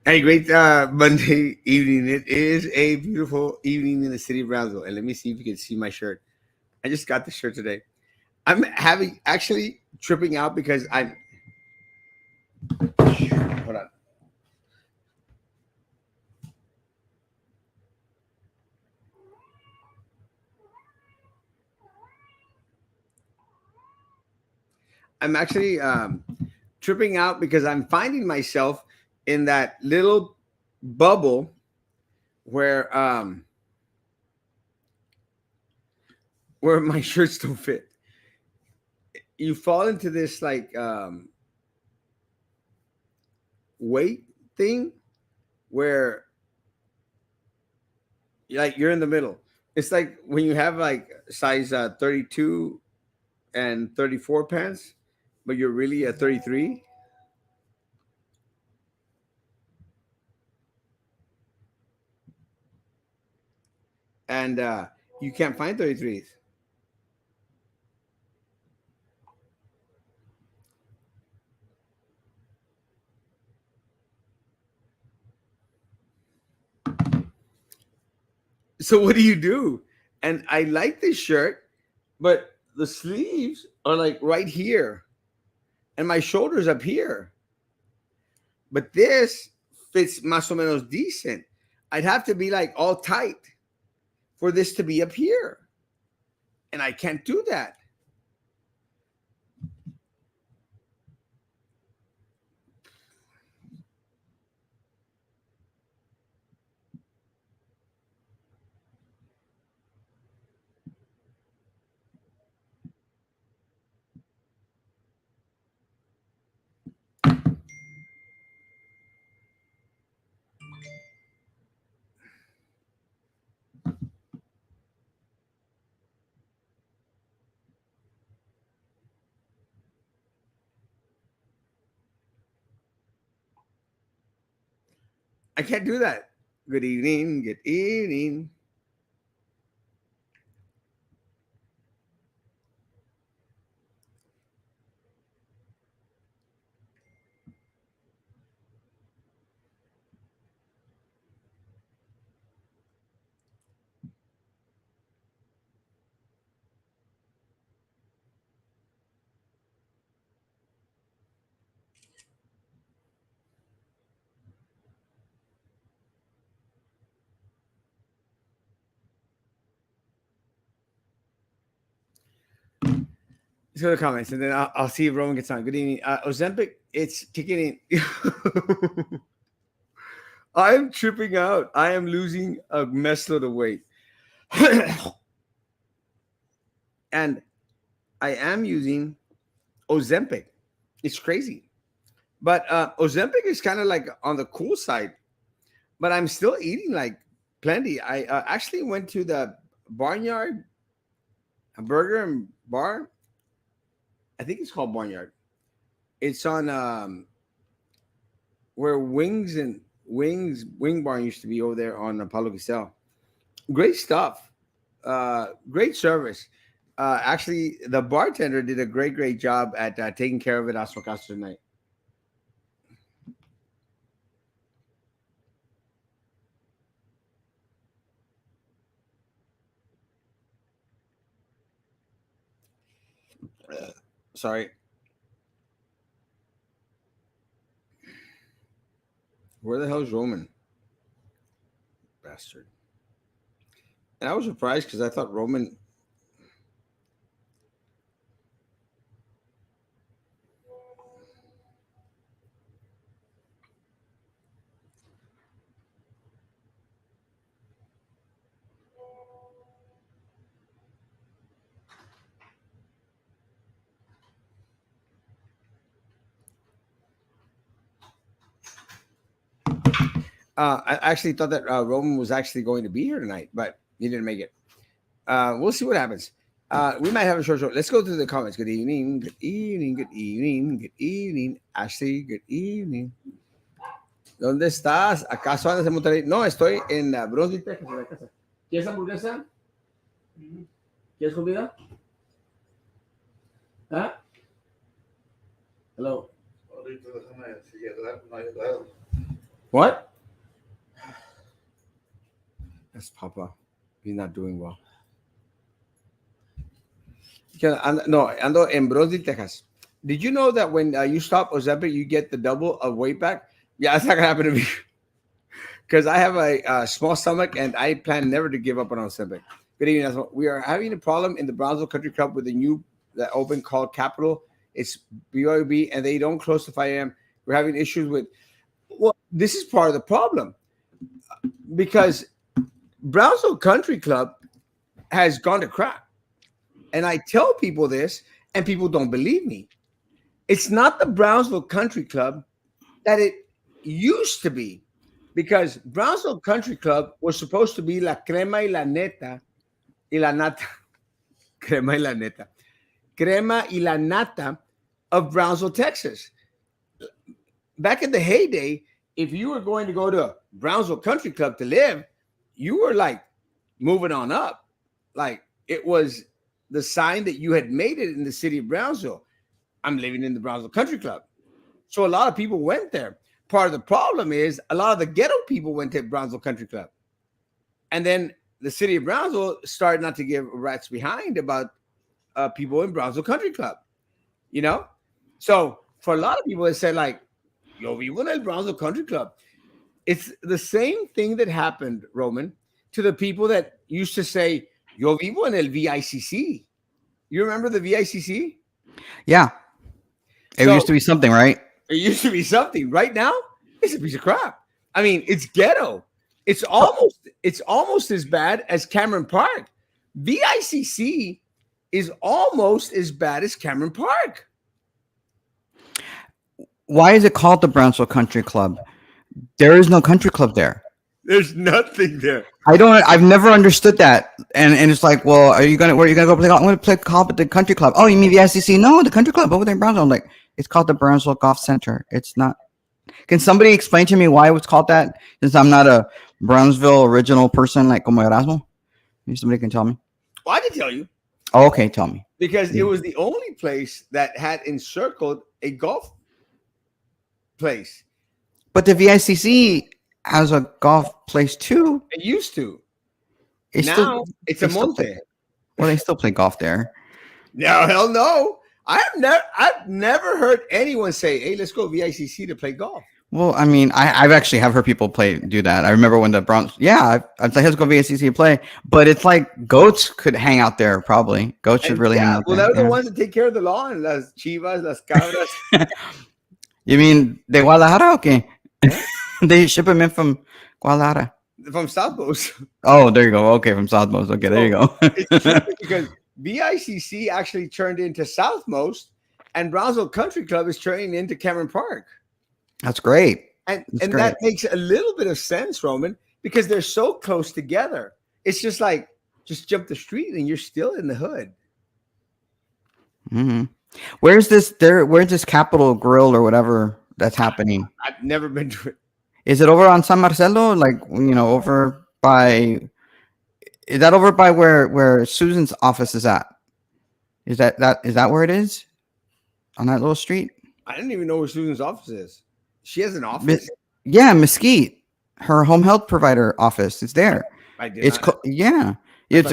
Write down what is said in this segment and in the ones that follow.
Hey, great Monday evening. It is a beautiful evening in the city of Brownsville. And let me see if you can see my shirt. I just got the shirt today. I'm having actually tripping out because hold on. I'm actually tripping out because I'm finding myself in that little bubble where my shirts don't fit. You fall into this like weight thing where like you're in the middle. It's like when you have like size 32 and 34 pants, but you're really a 33, and you can't find 33s. So what do you do? And I like this shirt, but the sleeves are like right here, and my shoulders up here. But this fits más o menos decent. I'd have to be like all tight for this to be up here, and I can't do that. I can't do that. Good evening. Good evening. Let's go to the comments, and then I'll see if Roman gets on. Good evening. Ozempic, it's kicking in. I'm tripping out. I am losing a mess load of weight. And I am using Ozempic. It's crazy. But Ozempic is kind of like on the cool side. But I'm still eating like plenty. I actually went to the Barnyard, a burger and bar. I think it's called Barnyard. It's on where Wing Barn used to be over there on Apollo Castel. Great stuff. Great service. Actually, the bartender did a great job at taking care of it as Castro tonight. Sorry. Where the hell is Roman? Bastard. And I was surprised because I thought Roman. I actually thought that Roman was actually going to be here tonight, but he didn't make it. We'll see what happens. We might have a short show. Let's go through the comments. Good evening. Good evening. Good evening. Good evening. Ashley. Good evening. ¿Dónde estás? ¿Acaso andas en Monterrey? No, estoy en Brownsville, Texas, en la casa. ¿Quieres hamburguesa? ¿Quieres comida? ¿Ah? Hello. Ahorita déjame seguir, no hay lado. What? That's Papa. He's not doing well. No, ando en Brownsville, Texas. Did you know that when you stop Ozempic, you get the double of weight back? Yeah, that's not gonna happen to me because I have a small stomach and I plan never to give up on Ozempic. Good evening, Erasmo. We are having a problem in the Brownsville Country Club with a new that opened called Capital. It's BYOB and they don't close to 5 a.m. We're having issues with. Well, this is part of the problem because Brownsville Country Club has gone to crap. And I tell people this, and people don't believe me. It's not the Brownsville Country Club that it used to be, because Brownsville Country Club was supposed to be la crema y la neta y la nata. Crema y la neta. Crema y la nata of Brownsville, Texas. Back in the heyday, if you were going to go to Brownsville Country Club to live, you were like moving on up. Like it was the sign that you had made it in the city of Brownsville. I'm living in the Brownsville Country Club. So a lot of people went there. Part of the problem is a lot of the ghetto people went to Brownsville Country Club. And then the city of Brownsville started not to give rats behind about people in Brownsville Country Club, you know? So for a lot of people, it said like, yo vivo en el Brownsville Country Club. It's the same thing that happened, Roman, to the people that used to say, yo vivo en el VICC. You remember the VICC? Yeah. It used to be something, right? It used to be something. Right now, it's a piece of crap. I mean, it's ghetto. It's almost as bad as Cameron Park. VICC is almost as bad as Cameron Park. Why is it called the Brownsville Country Club? There is no country club there. There's nothing there. I've never understood that. And it's like, well, where are you gonna go play golf? I'm gonna play golf at the country club. Oh, you mean the SEC? No, the country club over there in Brownsville. I'm like, it's called the Brownsville Golf Center. It's not. Can somebody explain to me why it was called that? Since I'm not a Brownsville original person like como Erasmo. Maybe somebody can tell me. Well, I can tell you. Oh, okay, tell me. Because it was the only place that had encircled a golf place. But the VICC has a golf place too. It used to. It's a monte. Well, they still play golf there. No, hell no. I've never heard anyone say, "Hey, let's go VICC to play golf." Well, I mean, I've actually have heard people do that. I remember when the Browns, I'd like, let's go VICC to play, but it's like goats could hang out there. Probably goats should really hang out there. Well, they're the ones that take care of the lawn. Las chivas, las cabras. You mean de Guadalajara? Okay. They ship them in from Guadalajara. From Southmost. Oh, there you go. Okay, from Southmost. Okay, there you go. It's true because VICC actually turned into Southmost, and Brownsville Country Club is turning into Cameron Park. That's great. And that makes a little bit of sense, Roman, because they're so close together. It's just like, just jump the street and you're still in the hood. Mm-hmm. Where's this Capitol Grill or whatever that's happening? I've never been to it. Is it over on San Marcelo? Like, over by, is that over by where Susan's office is at? Is that where it is? On that little street? I didn't even know where Susan's office is. She has an office? Yeah, Mesquite. Her home health provider office. It's there. I did. It's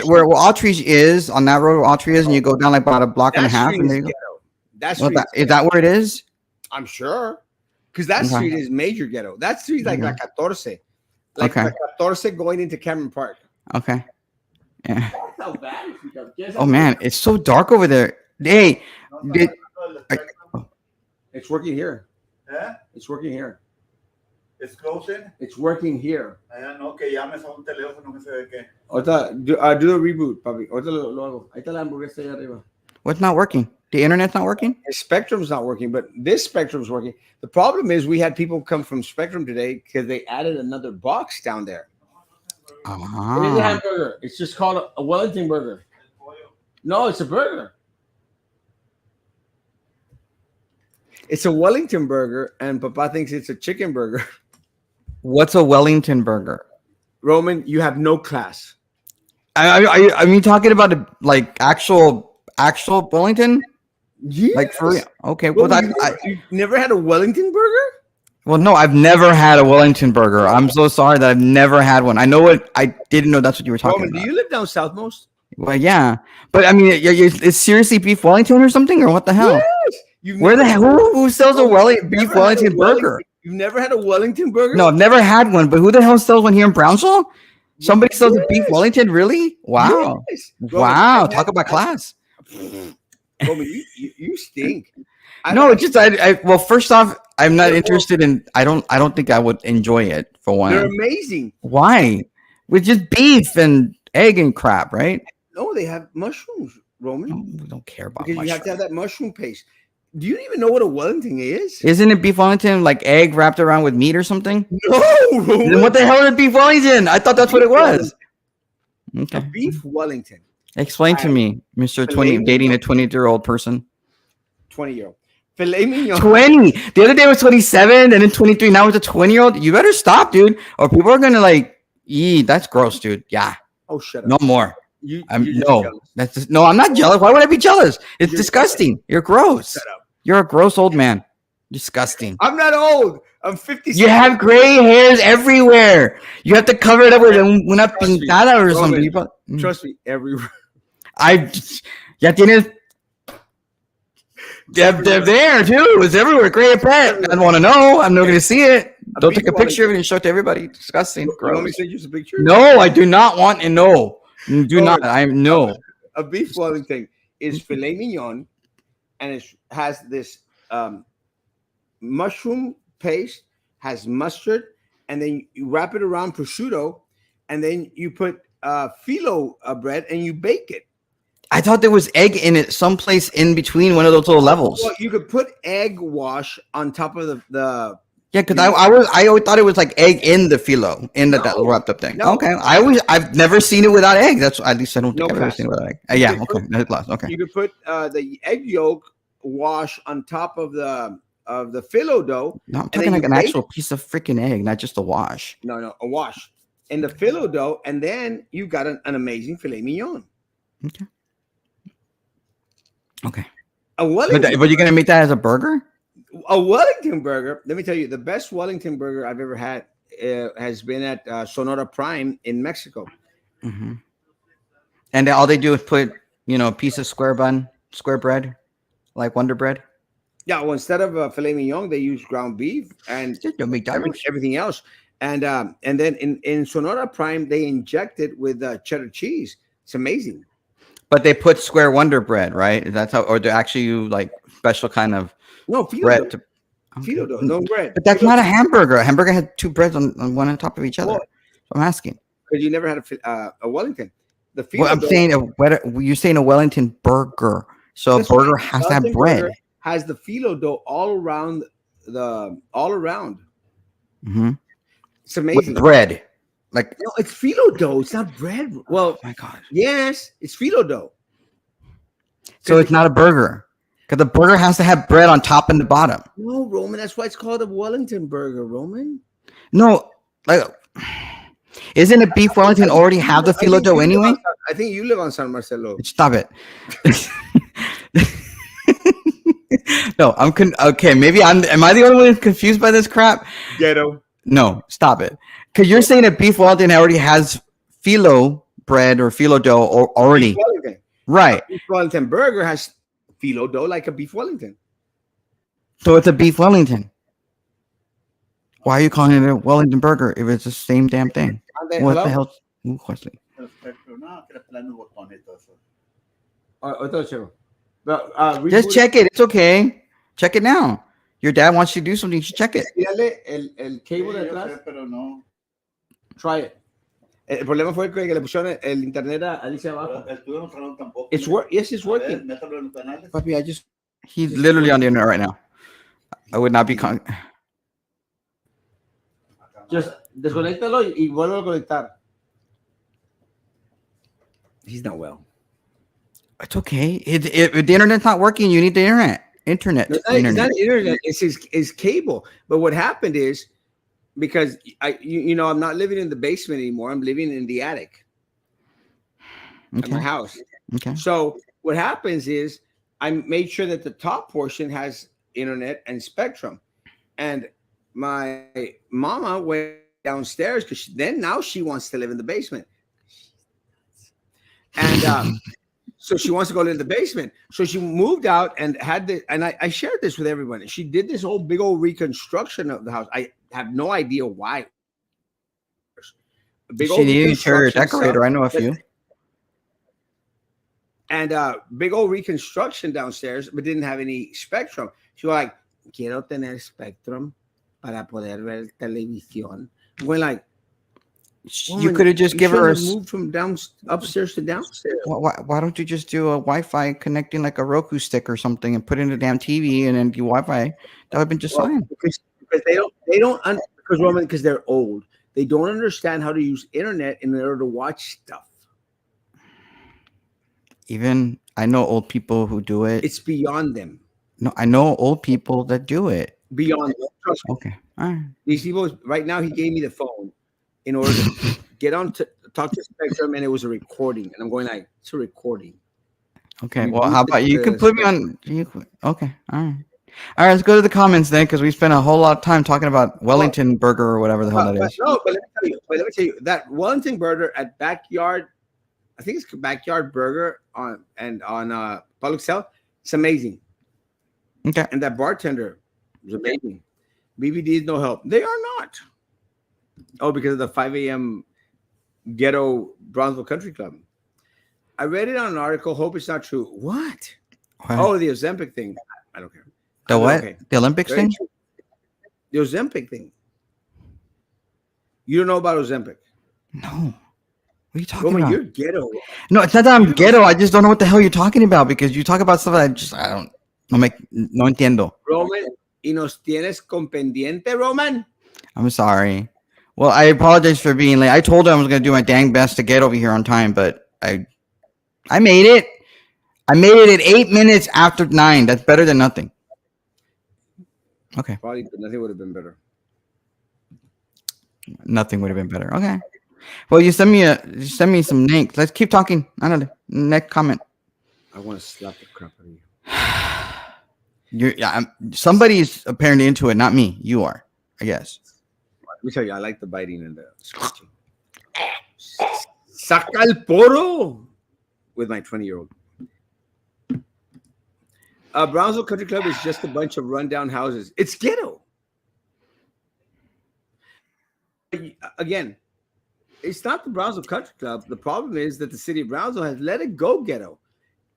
where Autry is, on that road where Autry is, and you go down like about a block and a half. And there you go. Is that where it is? I'm sure. Because that street is major ghetto. That street's like La 14. Like La 14 going into Cameron Park. Okay. Yeah. That's how bad it's become. Oh, man. It's so dark over there. Hey. It's working here. ¿Eh? It's working here. It's closing. It's working here. No, que llames a un teléfono que se ve que. Ahorita, do the reboot, papi. Ahorita lo hago. Ahí está la hamburguesa allá arriba. What's not working? The internet's not working? Spectrum's not working, but this Spectrum's working. The problem is we had people come from Spectrum today because they added another box down there. Uh-huh. It is a hamburger. It's just called a Wellington burger. No, it's a burger. It's a Wellington burger, and Papa thinks it's a chicken burger. What's a Wellington burger? Roman, you have no class. I mean, talking about like actual Wellington? Yeah. Like for real? Okay. Well, Well, you never had a Wellington burger? Well, no, I've never had a Wellington burger. I'm so sorry that I've never had one. I know what I didn't know that's what you were talking Roman, about. do you live down south most? Well, yeah, but I mean, it's seriously beef Wellington or something, or what the hell? Yes. Where the hell? Who sells a beef never had a Wellington burger? You've never had a Wellington burger? No, I've never had one. But who the hell sells one here in Brownsville? Somebody sells a beef Yes. Wellington, really? Wow, Yes. wow! Talk about class. Roman, you stink. No, just I. Well, first off, I'm not interested in. I don't think I would enjoy it for they're one. amazing. Why? With just beef and egg and crap, right? No, they have mushrooms, Roman. No, we don't care about Because you have to have mushrooms. that mushroom paste. Do you even know what a Wellington is? Isn't it beef Wellington like egg wrapped around with meat or something? No, Roman. Then what the hell is beef Wellington? I thought that's what it was. A Okay. beef Wellington, Explain to me, Mr. 20, dating a 20-year-old person. 20-year-old. Filet mignon. 20. The other day was 27, and then 23. Now it's a 20-year-old. You better stop, dude. Or people are gonna like, that's gross, dude. Yeah. Oh, shut up. No more. You're I'm just no. jealous. That's just, no. I'm not jealous. Why would I be jealous? It's You're disgusting. You're gross. Shut up. You're a gross old man. Disgusting. I'm not old. I'm 56. You have gray hairs everywhere. You have to cover it up with una Trust me. pintada or Roman, something. People- Trust me, everywhere. Ya tienes. They're there too. It's everywhere. Gray pet. I don't want to know. I'm not going to see it. Don't take a picture of it and show it to everybody. Disgusting. You want me Gross. to send you some pictures? No, I do not want to know. Do not. I'm no. A beef Wellington is filet mignon, and it has this mushroom paste, has mustard, and then you wrap it around prosciutto, and then you put phyllo bread and you bake it. I thought there was egg in it someplace in between one of those little levels. Well, you could put egg wash on top of the Yeah, because I always thought it was like egg in the phyllo in that wrapped up thing. No. Okay, I've never seen it without egg. That's at least I don't think No I've ever pass. seen it without egg. Yeah, okay, that's lost. Okay, You could put the egg yolk wash on top of the phyllo dough. no, I'm and talking then like you an bake- actual piece of freaking egg, not just a wash. No, a wash in the phyllo dough, and then you got an amazing filet mignon. Okay, A Wellington, but you're gonna make that as a burger? a Wellington burger. Let me tell you, the best Wellington burger I've ever had has been at Sonora Prime in Mexico. Mm-hmm. And all they do is put a piece of square bread, like Wonder Bread. Yeah, well, instead of filet mignon, they use ground beef and Just don't make that. everything else. And then in Sonora Prime, they inject it with cheddar cheese. It's amazing. But they put square Wonder Bread, right? That's how, or they actually use like special kind of No, phyllo bread. dough. Phyllo dough, no bread. But that's not a hamburger. A hamburger had two breads on one on top of each other. Well, So I'm asking. Because you never had a Wellington. The phyllo Well, I'm dough- saying you're saying a Wellington burger. So a That's right. burger has to have Wellington bread. burger has the phyllo dough all around. Mhm. It's amazing. With bread. Like, No, it's phyllo dough. It's not bread. Well, oh my God. yes, it's phyllo dough. So it's not a burger. Because the burger has to have bread on top and the bottom. No, Roman. That's why it's called a Wellington burger, Roman. No, like, isn't a beef Wellington already have the phyllo dough anyway? I think you live on San Marcelo. Stop it. No, okay. Maybe am I the only one confused by this crap? Ghetto. No, stop it. Because you're saying that beef Wellington already has phyllo bread or phyllo dough already. Beef Wellington. Right. Beef Wellington burger has phyllo dough like a beef Wellington. So it's a beef Wellington. Why are you calling it a Wellington burger if it's the same damn thing? What the hell? Ooh, Wesley. Perfecto. No, que le pelan los botones y todo eso. Just check it. It's okay. Check it now. Your dad wants you to do something. You should check it. Tírale el cable de Sí, yo atrás. sé, pero no. Try it. El problema fue que le pusieron el internet a Alicia abajo. El tuyo no trajeron tampoco. It's yes, it's A ver, working. métalo en los canales. Papi, I just He's literally on the internet right now. I would not be. desconéctalo y vuelvo a conectar. He's not well. It's okay. If the internet's not working, you need the internet. It's not internet. It's his cable. But what happened is because I'm not living in the basement anymore. I'm living in the attic of my house. Okay. So what happens is I made sure that the top portion has internet and spectrum, and my mama went downstairs because now she wants to live in the basement, and so she wants to go live in the basement. So she moved out and had the and I shared this with everyone. She did this whole big old reconstruction of the house. I have no idea why. A big She old needed interior reconstruction decorator. stuff. I know a few. And big old reconstruction downstairs, but didn't have any spectrum. She was like, quiero tener spectrum para poder ver televisión. I'm going like, You could have just give her. moved from upstairs to downstairs. Why don't you just do a Wi-Fi connecting like a Roku stick or something and put it in a damn TV and then do Wi-Fi? That would have been just fine. Because because they're old. They don't understand how to use internet in order to watch stuff. Even I know old people who do it. It's beyond them. No, I know old people that do it. Beyond them. Trust me. Okay. All right. These people, right now, he gave me the phone in order to get on to talk to Spectrum, and it was a recording. And I'm going like, it's a recording. Okay. You Well, use how it about you to can put me on. Okay. All right. All right. Let's go to the comments then, because we spent a whole lot of time talking about Wellington burger or whatever the hell that is. No, but let me tell you that Wellington burger at Backyard, I think it's Backyard Burger on Public Cell. It's amazing. Okay. And that bartender was amazing. BBD is no help. They are not. Oh, because of the 5 a.m. ghetto Brownsville Country Club. I read it on an article. Hope it's not true. What? Oh, the Ozempic thing. I don't care. The what? Okay. The Olympics Very thing? true. The Ozempic thing. You don't know about Ozempic? No. What are you talking Roman, about? you're ghetto. No, it's not that I'm ghetto. I just don't know what the hell you're talking about because you talk about stuff that I don't. No entiendo. Roman, y nos tienes con pendiente, Roman? I'm sorry. Well, I apologize for being late. I told her I was going to do my dang best to get over here on time, but I made it. I made it at 8 minutes after 9. That's better than nothing. Okay. Probably nothing would have been better. Nothing would have been better. Okay. Well, you send me some links. Let's keep talking. I don't know. Next comment. I want to slap the crap out of you. Somebody's apparently into it, not me. You are, I guess. Let me tell you, I like the biting and the scratching. Saca el poro with my 20-year-old. Brownsville Country Club is just a bunch of rundown houses. It's ghetto. Again, it's not the Brownsville Country Club. The problem is that the city of Brownsville has let it go ghetto.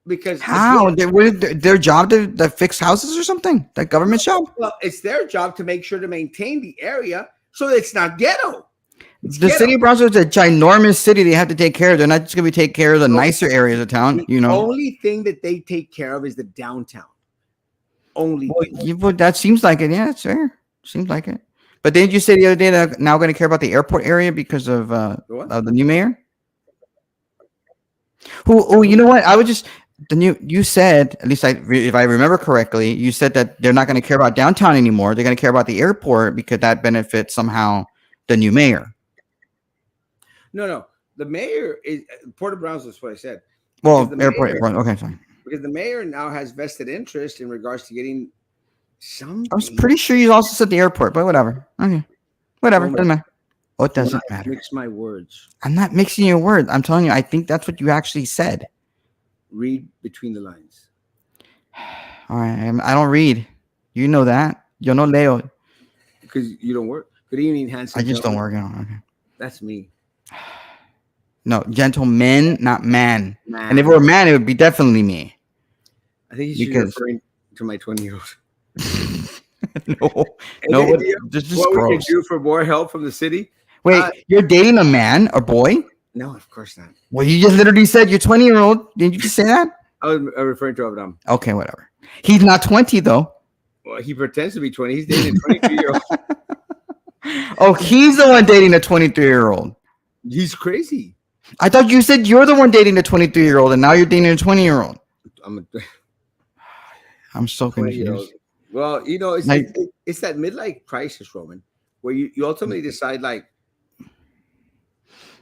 Because how? Their job to fix houses or something? That government job? Well, it's their job to make sure to maintain the area so that it's not ghetto. The city of Brownsville is a ginormous city they have to take care of. They're not just going to take care of the nicer areas of town. The only thing that they take care of is the downtown. That seems like it. Yeah, it's fair. Seems like it. But didn't you say the other day that now going to care about the airport area because of the new mayor? Who? You know what? I would just you said, at least if I remember correctly, you said that they're not going to care about downtown anymore. They're going to care about the airport because that benefits somehow the new mayor. No. The mayor is Port of Brownsville is what I said. Well, airport. Okay, sorry. Because the mayor now has vested interest in regards to getting something. I was pretty sure you also said the airport, but whatever. Okay, whatever. Doesn't matter. Oh, it doesn't matter. Mix my words. I'm not mixing your words. I'm telling you, I think that's what you actually said. Read between the lines. All right, I don't read. You know that. Yo no leo. Because you don't work. Good evening, handsome. I just don't work. Okay. That's me. No, gentleman, not man. And if it were a man, it would be definitely me. I think you should be referring to my 20-year-old. No. This is what gross. we can do for more help from the city? Wait, you're dating a man, a boy? No, of course not. Well, you just literally said you're 20-year-old. Didn't you just say that? I was referring to Abraham. Okay, whatever. He's not 20 though. Well, he pretends to be 20. He's dating a 23-year-old. Oh, he's the one dating a 23-year-old. He's crazy. I thought you said you're the one dating a 23-year-old, and now you're dating a 20-year-old. I'm so confused. Well, it's that midlife crisis, Roman, where you ultimately decide like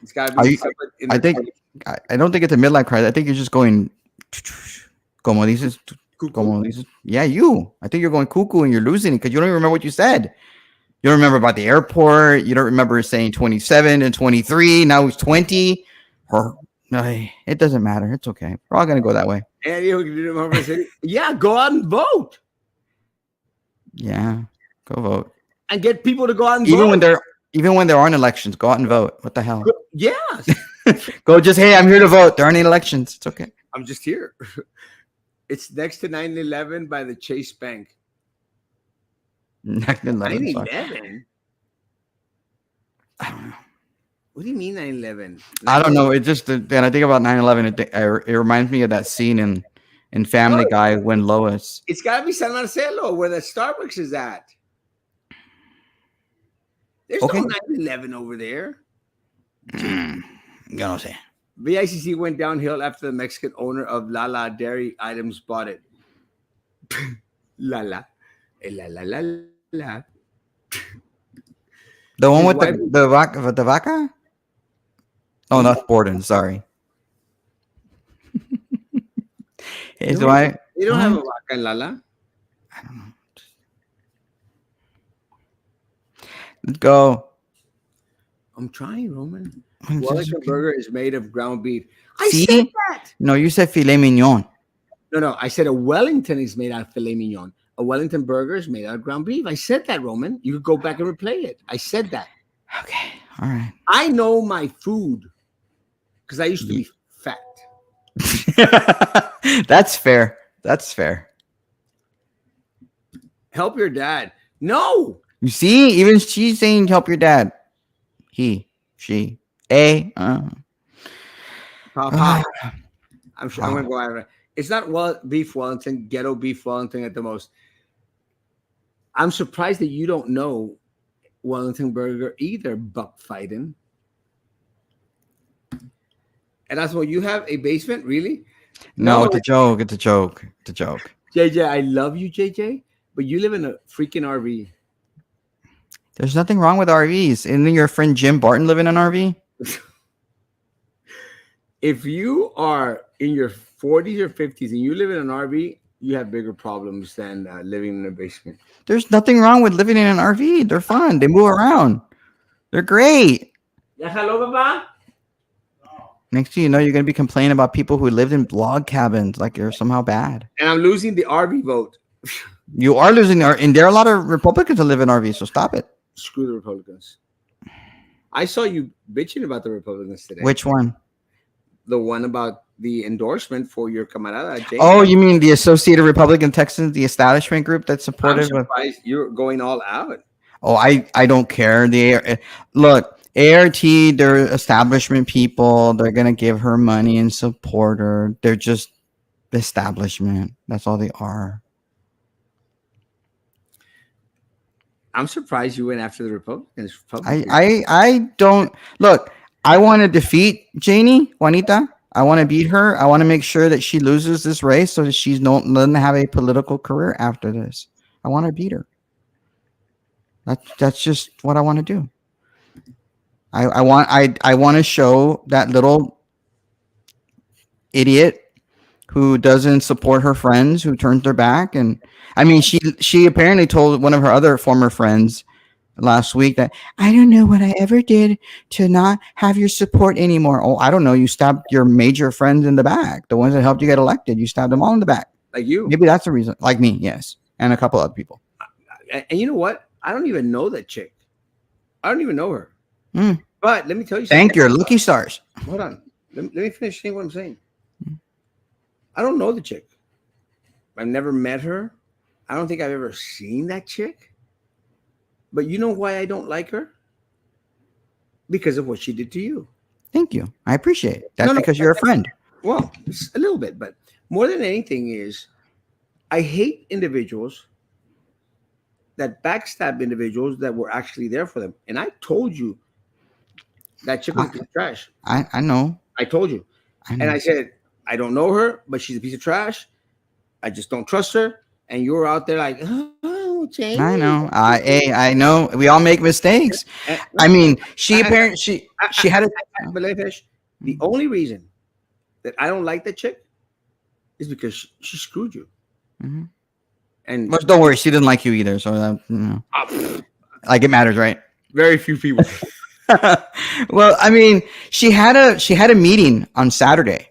it's got to be. I don't think it's a midlife crisis. I think you're just going como dices. Yeah, you. I think you're going cuckoo and you're losing it because you don't even remember what you said. You don't remember about the airport. You don't remember saying 27 and 23. Now he's 20. Or no, it doesn't matter. It's okay. We're all gonna go that way. And you remember saying, yeah, go out and vote Yeah, go vote. and get people to go out and Even vote. when there aren't elections, go out and vote. What the hell? Yeah, Go just, hey, I'm here to vote. There aren't any elections. It's okay. I'm just here. It's next to 9/11 by the Chase Bank. 9/11. Sorry. 9/11? I don't know. What do you mean 9/11? I don't know. It just, when I think about 9/11, it reminds me of that scene in Family Guy when Lois. It's got to be San Marcelo, where the Starbucks is at. There's Okay. no 9/11 over there. Yo no sé. VICC went downhill after the Mexican owner of Lala Dairy Items bought it. Lala. La la la la. The one with His the vaca? Oh, that's Borden. Sorry. His No, wife. They don't have a vaca in Lala. I don't know. Let's go. I'm trying, Roman. Wellington burger is made of ground beef. I See? said that. No, you said filet mignon. No. I said a Wellington is made out of filet mignon. A Wellington burger is made out of ground beef. I said that, Roman. You could go back and replay it. I said that. Okay. All right. I know my food because I used to be fat. That's fair. That's fair. Help your dad. No. You see, even she's saying help your dad. He, she, Papa. I'm sure I'm going to go out. It's not beef Wellington, ghetto beef Wellington at the most. I'm surprised that you don't know Wellington burger either, buck fighting. And that's what you have a basement, really? No, it's a joke. It's a joke. It's a joke. JJ, I love you, JJ, but you live in a freaking RV. There's nothing wrong with RVs. Isn't your friend Jim Barton living in an RV? If you are in your 40s or 50s and you live in an RV, you have bigger problems than living in a basement. There's nothing wrong with living in an RV. They're fun. They move around. They're great. Yeah, hello, Papa. Next thing you know, you're going to be complaining about people who lived in log cabins like you're somehow bad. And I'm losing the RV vote. You are losing, and there are a lot of Republicans that live in RVs, so stop it. Screw the Republicans. I saw you bitching about the Republicans today. Which one? The one about the endorsement for your camarada. James. Oh, you mean the Associated Republican Texans, the establishment group that's I'm supportive of? surprised you're going all out. Oh, I don't care. Look, ART, they're establishment people. They're gonna give her money and support her. They're just establishment. That's all they are. I'm surprised you went after the Republicans. I don't look. I want to defeat Juanita. I want to beat her. I want to make sure that she loses this race so that she's doesn't have a political career after this. I want to beat her. That's just what I want to do. I want to show that little idiot who doesn't support her friends, who turns their back. And I mean, she apparently told one of her other former friends last week that I don't know what I ever did to not have your support anymore. Oh, I don't know. You stabbed your major friends in the back, the ones that helped you get elected. You stabbed them all in the back. Like you. Maybe that's the reason. Like me, yes, and a couple other people. And you know what? I don't even know that chick. I don't even know her. Mm. But let me tell you Thank something. your lucky stars. Hold on. Let me finish saying what I'm saying. I don't know the chick. I've never met her. I don't think I've ever seen that chick. But you know why I don't like her? Because of what she did to you. Thank you. I appreciate it. That's because you're a friend. Well, a little bit, but more than anything is I hate individuals that backstab individuals that were actually there for them. And I told you that chick was a piece of trash. I know. I told you. I know. And I said, I don't know her, but she's a piece of trash. I just don't trust her. And you were out there like, oh, James. I know. I know. We all make mistakes. I mean, she apparently she had a. The only reason that I don't like that chick is because she screwed you. Mm-hmm. And But don't worry, she didn't like you either. So that, Like it matters, right? Very few people. Well, I mean, she had a meeting on Saturday.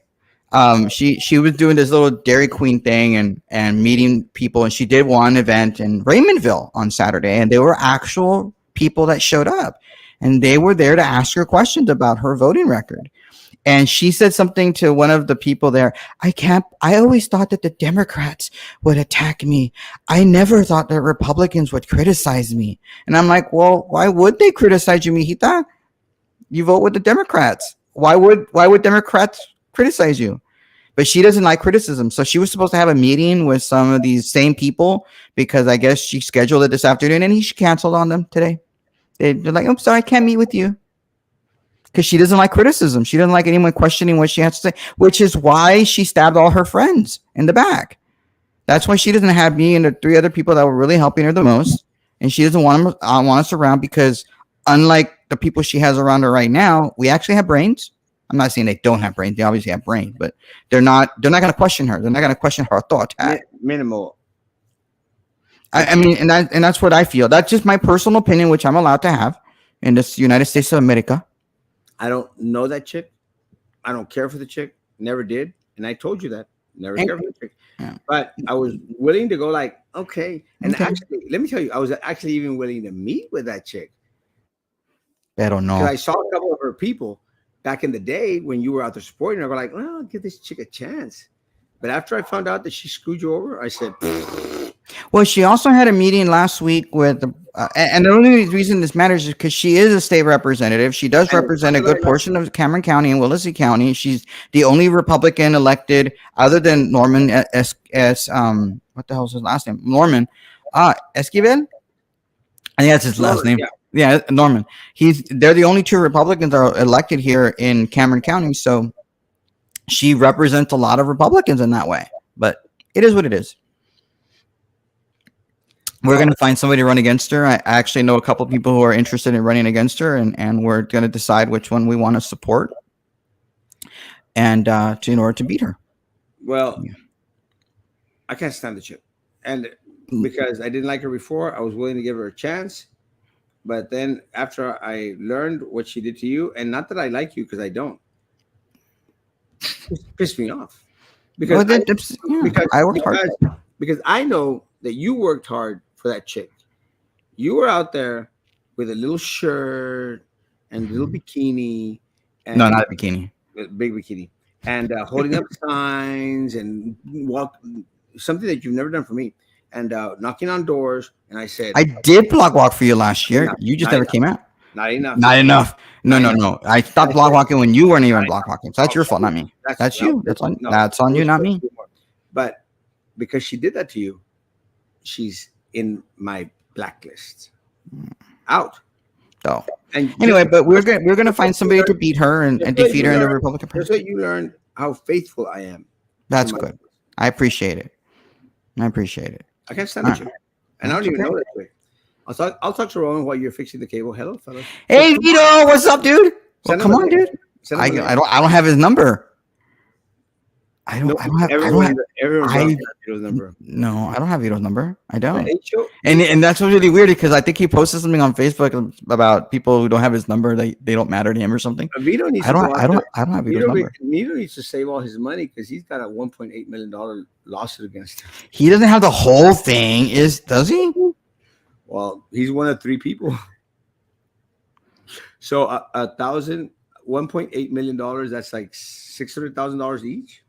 She was doing this little Dairy Queen thing and meeting people, and she did one event in Raymondville on Saturday, and there were actual people that showed up, and they were there to ask her questions about her voting record. And she said something to one of the people there. I always thought that the Democrats would attack me. I never thought that Republicans would criticize me. And I'm like, well, why would they criticize you, mijita? You vote with the Democrats. Why would Democrats criticize you? But she doesn't like criticism. So she was supposed to have a meeting with some of these same people because I guess she scheduled it this afternoon and she canceled on them today. They're like, I'm sorry, I can't meet with you. Because she doesn't like criticism. She doesn't like anyone questioning what she has to say, which is why she stabbed all her friends in the back. That's why she doesn't have me and the 3 other people that were really helping her the most. And she doesn't want us around because unlike the people she has around her right now, we actually have brains. I'm not saying they don't have brains. They obviously have brains, but they're not going to question her. They're not going to question her thought. Minimal. I mean, and that's what I feel. That's just my personal opinion, which I'm allowed to have in this United States of America. I don't know that chick. I don't care for the chick. Never did. And I told you that. Never cared for the chick. Yeah. But I was willing to go like, okay. And actually, let me tell you, I was actually even willing to meet with that chick. Pero no. Because I saw a couple of her people back in the day when you were out there supporting her. I was like, well, I'll give this chick a chance. But after I found out that she screwed you over, I said, well, she also had a meeting last week with, and the only reason this matters is because she is a state representative. She does represent a good portion of Cameron County and Willacy County. She's the only Republican elected other than Norman what the hell is his last name? Norman Esquivel? I think that's his last name. Yeah, Norman. They're the only 2 Republicans that are elected here in Cameron County. So she represents a lot of Republicans in that way. But it is what it is. We're going to find somebody to run against her. I actually know a couple of people who are interested in running against her, and we're going to decide which one we want to support and in order to beat her. Well, I can't stand the chick. And because I didn't like her before, I was willing to give her a chance. But then after I learned what she did to you, and not that I like you because I don't, it pissed me off. Because I worked hard. Because I know that you worked hard for that chick. You were out there with a little shirt and a little bikini. And no, not a bikini. A big bikini. And holding up signs and something that you've never done for me. And knocking on doors. And I said, I did block walk for you last year. You just never came out. Not enough. Not enough. No. I stopped block walking when you weren't even block walking. So that's your fault, not me. That's you. That's on you, not me. But because she did that to you, she's in my blacklist. Out. So anyway, but we're gonna find somebody to beat her and defeat her in the Republican Party. Just so you learn how faithful I am. That's good. I appreciate it. I can't stand the chick. And I don't even know that way. I'll talk to Rowan while you're fixing the cable. Hello, fellas. Hey, Vito, what's up, dude? Well, come on, dude. I don't have his number. I don't have Vito's number. No, I don't have Vito's number. I don't. And that's really weird because I think he posted something on Facebook about people who don't have his number. They don't matter to him or something. Vito needs I don't have Vito's number. Vito needs to save all his money because he's got a $1.8 million lawsuit against him. He doesn't have the whole thing, does he? Well, he's one of 3 people. So $1.8 million, that's like $600,000 each.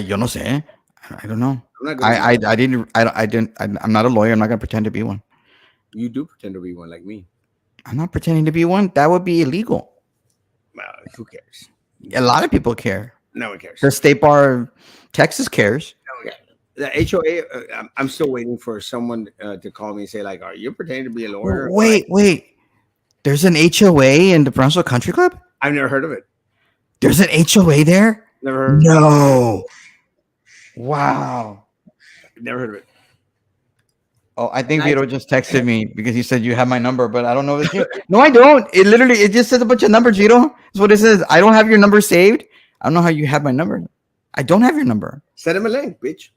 Yo no sé. I don't know. I'm not a lawyer. I'm not gonna pretend to be one. You do pretend to be one, like me. I'm not pretending to be one. That would be illegal. Well, who cares? A lot of people care. No one cares. The State Bar of Texas cares. No one cares. The HOA. I'm still waiting for someone to call me and say, like, "Are you pretending to be a lawyer?" Wait. There's an HOA in the Brownsville Country Club. I've never heard of it. There's an HOA there. Never heard. No. Wow. Never heard of it. Oh, I think Vito just texted me because he said you have my number, but I don't know if it's No, I don't. It just says a bunch of numbers, Vito. That's what it says. I don't have your number saved. I don't know how you have my number. I don't have your number. Send him a link, bitch.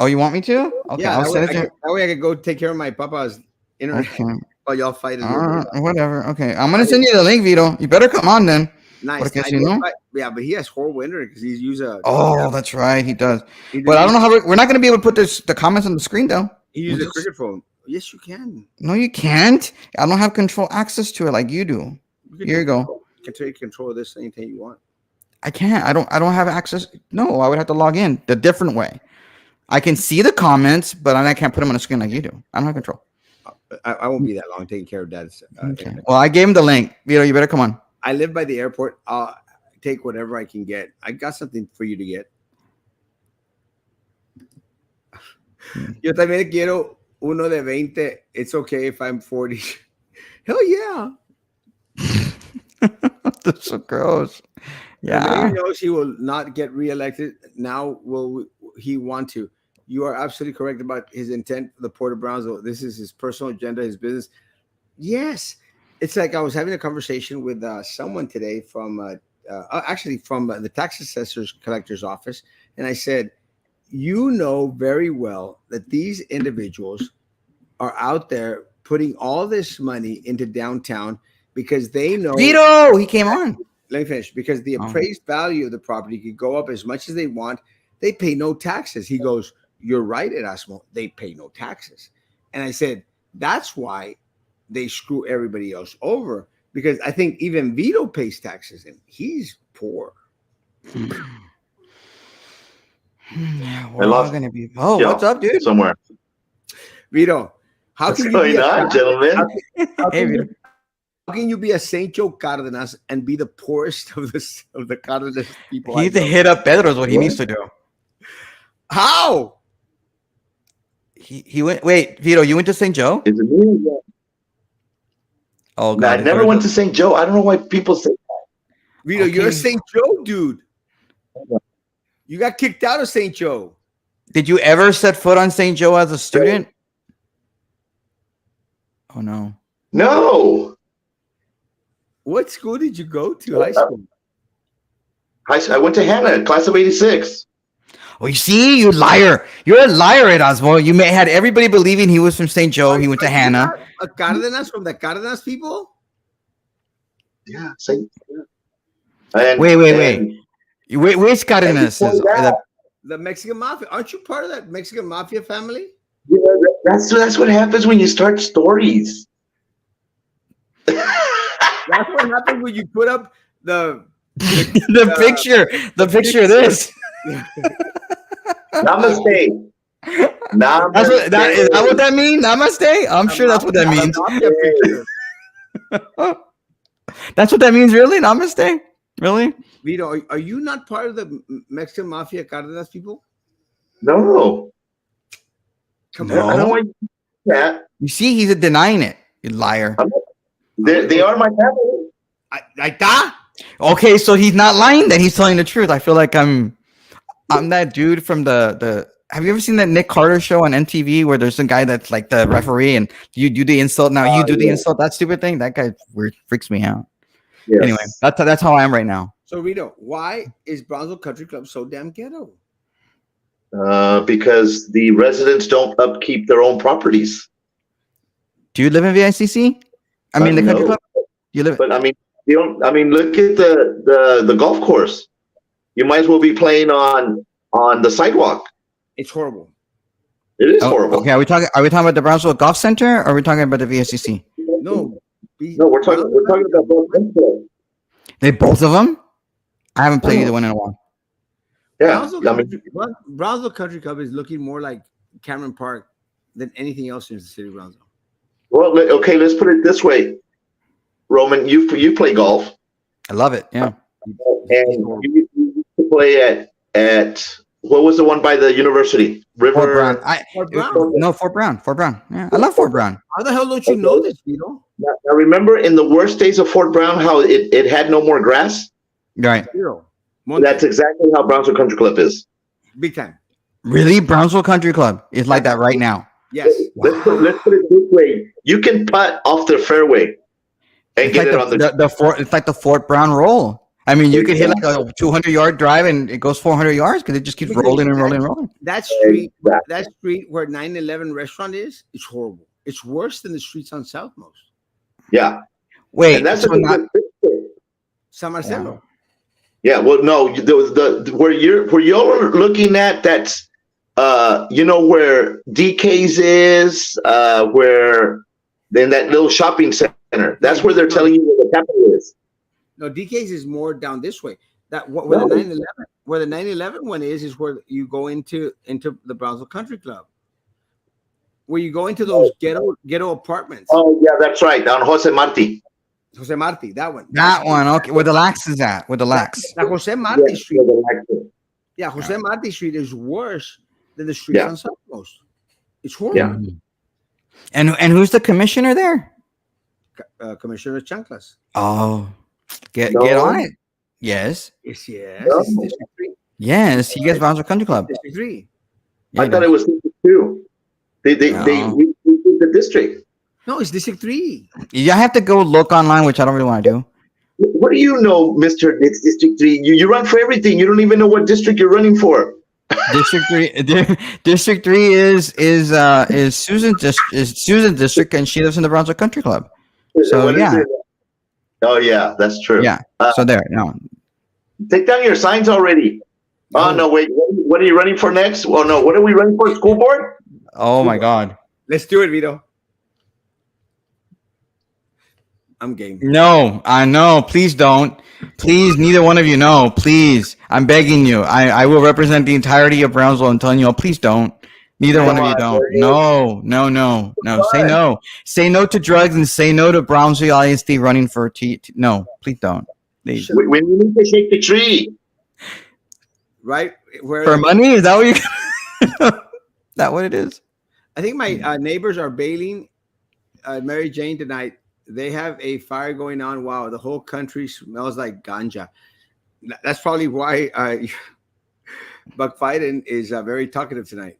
Oh, you want me to? Okay, yeah, I'll send it to you. That way I could go take care of my papa's internet. Okay. Oh, y'all fight a little bit. Whatever. Okay, I'm gonna send you the link, Vito. You better come on then. Nice. Porque si no- Yeah, but he has horrible internet because he's using a. Oh, that's right, he does. He But I don't know how we're not gonna be able to put the comments on the screen though. He uses a cricket phone. Yes, you can. No, you can't. I don't have control access to it like you do. Here you go. You can take control of this anything you want. I can't. I don't have access. No, I would have to log in the different way. I can see the comments, but I can't put them on the screen like you do. I don't have control. I won't be that long taking care of Dad's. Okay. Well, I gave him the link. Vito, you better come on. I live by the airport. I'll take whatever I can get. I got something for you to get. Yo también quiero uno de 20. It's okay if I'm 40. Hell yeah. That's so gross. The Yeah. mayor knows he will not get reelected. Now will he want to? You are absolutely correct about his intent for the Port of Brownsville. This is his personal agenda, his business. Yes. It's like I was having a conversation with someone today from actually from the tax assessor's collector's office. And I said, you know very well that these individuals are out there putting all this money into downtown because they know. Vito, he came on. Let me finish. Because the appraised value of the property could go up as much as they want. They pay no taxes. He goes, you're right, Erasmo. They pay no taxes. And I said, that's why they screw everybody else over. Because I think even Vito pays taxes and he's poor. We're all gonna be. Oh, what's up, dude? Somewhere. Vito, what's going on, gentlemen? How can you be a Saint Joe Cardenas and be the poorest of the Cardenas people? He needs to hit up Pedro is what he needs to do. How? He went. Wait, Vito, you went to St. Joe? Is it me? Oh No, God, I never went to St. Joe. I don't know why people say that. Vito, you're a St. Joe dude. You got kicked out of St. Joe. Did you ever set foot on St. Joe as a student? Oh no. No. What school did you go to? High school. I went to Hannah, class of '86. Oh, you see, you liar. You're a liar, Erasmo. You had everybody believing he was from St. Joe. He went to Hannah. A Cardenas from the Cardenas people? Yeah, St. And, Wait. Which Cardenas? The Mexican Mafia. Aren't you part of that Mexican Mafia family? Yeah, that's what happens when you start stories. That's what happens when you put up the picture of this. Namaste. Is that what that means? Namaste? I'm sure that's what that means. That's what that means, really? Namaste? Really? Vito, are you not part of the Mexican Mafia Cardenas people? No. Come I don't know on. why that. You see, he's denying it. You liar. They are my family. Like that? Okay, so he's not lying then. He's telling the truth. I feel like I'm that dude from the have you ever seen that Nick Carter show on MTV where there's some guy that's like the referee and you do the insult now you do the insult, that stupid thing? That guy freaks me out. Yes. Anyway, that's how I am right now. So Vito, why is Brownsville Country Club so damn ghetto? Because the residents don't upkeep their own properties. Do you live in VICC? I mean the country No. club? You live But I mean, you don't. I mean, look at the golf course. You might as well be playing on the sidewalk. It's horrible. It is horrible. Okay, are we talking about the Brownsville Golf Center or are we talking about the VICC? No. No, we're talking about both. They both of them? I haven't played either one in a while. Yeah, I mean, Brownsville Country Club is looking more like Cameron Park than anything else in the city of Brownsville. well, okay. Let's put it this way, Roman. You play golf, I love it. Yeah. and you used to play at what was the one by the university? Fort Brown. Fort Brown. Fort Brown. Fort Brown. Yeah, I love Fort Brown. How the hell don't you know this, Vito? Now remember, in the worst days of Fort Brown, how it had no more grass. Right. Zero. That's exactly how Brownsville Country Club is. Big time. Really? Brownsville Country Club is like that right now. Yes. Let's put it this way: you can putt off the fairway and It's get like it on the. It's like the Fort Brown roll. I mean, you could hit like a 200-yard drive and it goes 400 yards because it just keeps rolling and rolling and rolling. That street where 911 restaurant is, it's horrible. It's worse than the streets on Southmost. Yeah, Wait, and that's so a not, good district. San Marcelo. Yeah, well, no, the where you're looking at, that's you know where DK's is, where then that little shopping center. That's where they're telling you where the capital is. No, DK's is more down this way. That where No. the 911 where the 911 one is where you go into the Brownsville Country Club. Where you go into those ghetto apartments. Oh yeah, that's right, down Jose Marti. Jose Marti, that one. that one? Okay, where the lax is at? Where the lax? The Jose Marti Yeah, Street. the Yeah, Jose Marti Street is worse than the streets Yeah. on Southmost. It's horrible. Yeah. And who's the commissioner there? Commissioner Chanclas. Oh, get No. on it. Yes, Yes, yes. No. It's District 3. yes. He gets Brownsville Country Club. District 3. Yeah, I thought it was District 2. They No. we did the district. No, it's District 3. You have to go look online, which I don't really want to do. What do you know, Mister? It's District 3. You run for everything. You don't even know what district you're running for. District 3, District 3 is Susan's district, and she lives in the Brownsville Country Club. So, What is yeah. it? Oh yeah, that's true. Yeah. So there, no. Take down your signs already. Oh no, wait. What are you running for next? Oh no, what are we running for? School board? Oh my God. Let's do it, Vito. I'm game. No, I know. Please don't. Please, neither one of you. No, please. I'm begging you. I will represent the entirety of Brownsville. I'm telling you all, please don't. Neither one of you don't. No. Say no. Say no to drugs and say no to Brownsville ISD running for no, please don't. Please. When you need to shake the tree. Right? Where For money? Is that what you that what it is? I think my neighbors are bailing Mary Jane tonight. They have a fire going on. Wow, the whole country smells like ganja. That's probably why Buck Fiden is very talkative tonight.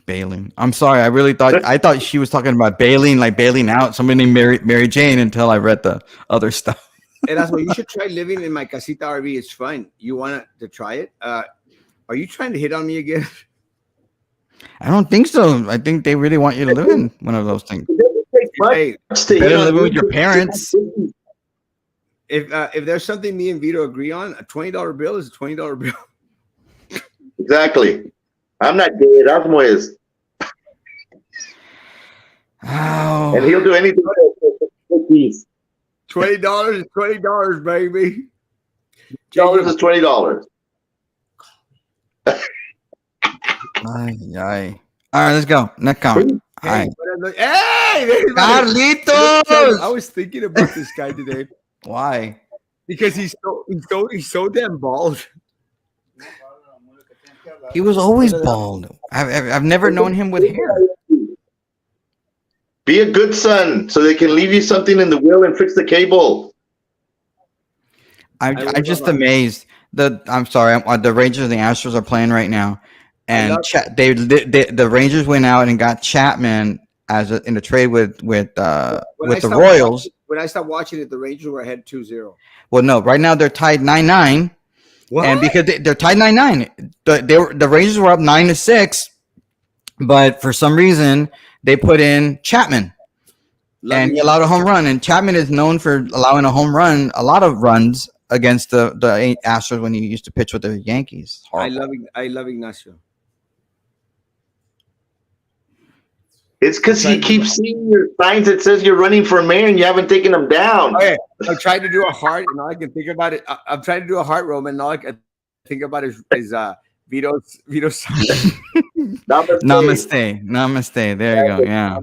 Bailing. I'm sorry. I thought she was talking about bailing, like bailing out somebody named Mary Jane until I read the other stuff. Erasmo, you should try living in my casita RV. It's fun. You want to try it? Are you trying to hit on me again? I don't think so. I think they really want you to live in one of those things. Hey, Better living with your parents. if there's something me and Vito agree on, a $20 bill is a $20 bill. Exactly. I'm not gay. Erasmo is. Oh. And he'll do anything for peace. $20 is $20, baby. $20 is $20. Ay. All right, let's go. Next comment. All right. Hey, there's my- Carlitos! I was thinking about this guy today Why? because he's so damn bald. He was always bald. I've never known him with hair. Be a good son so they can leave you something in the will and fix the cable. I'm just amazed. I'm sorry. The Rangers and the Astros are playing right now, and the Rangers went out and got Chapman in a trade with the Royals. When I stopped watching it, the Rangers were ahead 2-0. Well, no, right now they're tied 9-9. What? And because they're tied 9-9, the Rangers were up 9-6, but for some reason they put in Chapman, and he allowed a home run. And Chapman is known for allowing a lot of runs against the Astros when he used to pitch with the Yankees. I love Ignacio. It's because he keeps seeing your signs that says you're running for mayor and you haven't taken them down. Okay, I'm trying to do a heart, and all I can think about it. I'm trying to do a heart, Roman, and all I can think about is Vito's. Namaste. There you go. Yeah.